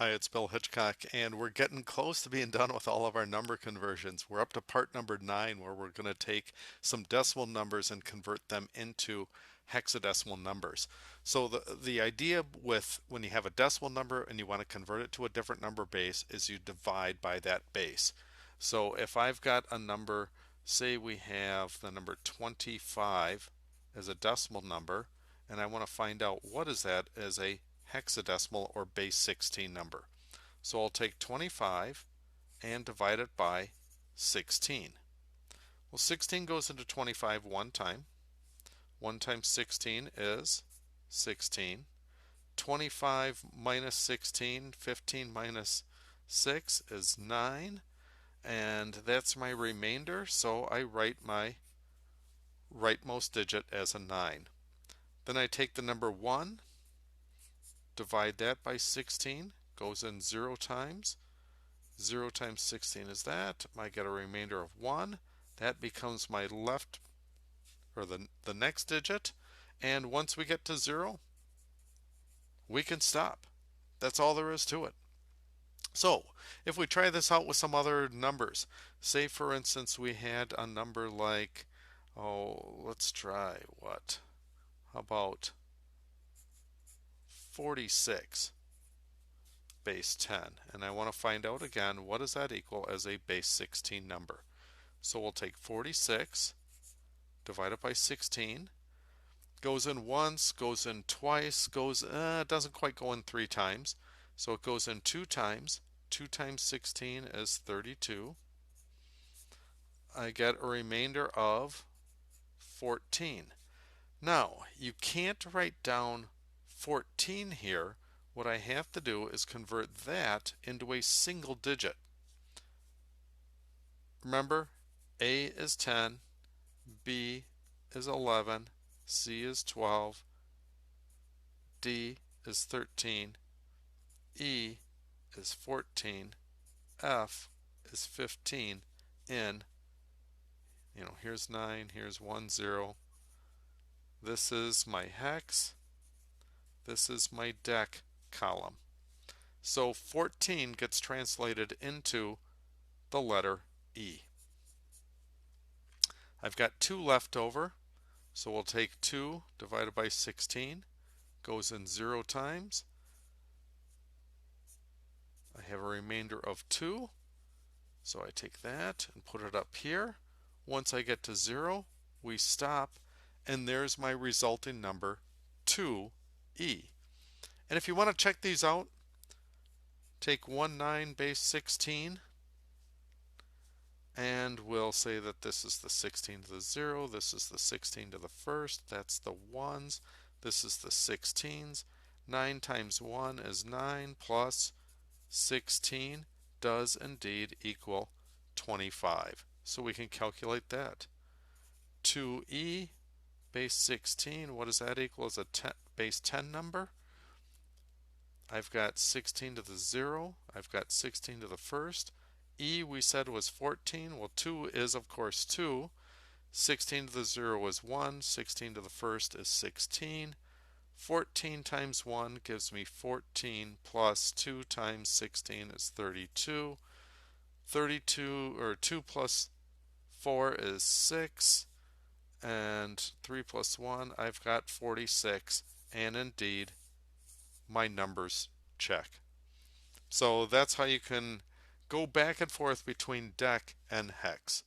Hi, it's Bill Hitchcock, and we're getting close to being done with all of our number conversions. We're up to part number 9, where we're going to take some decimal numbers and convert them into hexadecimal numbers. So the idea with when you have a decimal number and you want to convert it to a different number base is you divide by that base. So if I've got a number, say we have the number 25 as a decimal number, and I want to find out what is that as a hexadecimal or base 16 number. So I'll take 25 and divide it by 16. Well, 16 goes into 25 one time. 1 times 16 is 16. 25 minus 16, 15 minus 6 is 9. And that's my remainder, so I write my rightmost digit as a 9. Then I take the number 1, divide that by 16, goes in 0 times. 0 times 16 is that. I get a remainder of 1. That becomes my left, or the next digit. And once we get to 0, we can stop. That's all there is to it. So if we try this out with some other numbers, say for instance we had a number like, let's try what? How about 46 base 10? And I want to find out again, what does that equal as a base 16 number? So we'll take 46, divide it by 16, goes in once, goes in twice, doesn't quite go in 3 times, so it goes in 2 times. 2 times 16 is 32. I get a remainder of 14. Now, you can't write down 14 here. What I have to do is convert that into a single digit. Remember, A is 10, B is 11, C is 12, D is 13, E is 14, F is 15, in, here's 9, here's 1, 0. This is my hex, this is my dec column. So 14 gets translated into the letter E. I've got 2 left over, so we'll take 2 divided by 16, goes in 0 times. I have a remainder of 2, so I take that and put it up here. Once I get to 0, we stop, and there's my resulting number, 2E. And if you want to check these out, take 9 base 16, and we'll say that this is the 16 to the 0, this is the 16 to the first, that's the 1s, this is the 16s. 9 times 1 is 9, plus 16 does indeed equal 25. So we can calculate that. 2e base 16, what does that equal as a base 10 number? I've got 16 to the 0, I've got 16 to the first. E we said was 14, well 2 is of course 2. 16 to the 0 is 1, 16 to the first is 16. 14 times 1 gives me 14, plus 2 times 16 is 32. 32, or 2 plus 4 is 6, and 3 plus 1, I've got 46, and indeed my numbers check. So that's how you can go back and forth between dec and hex.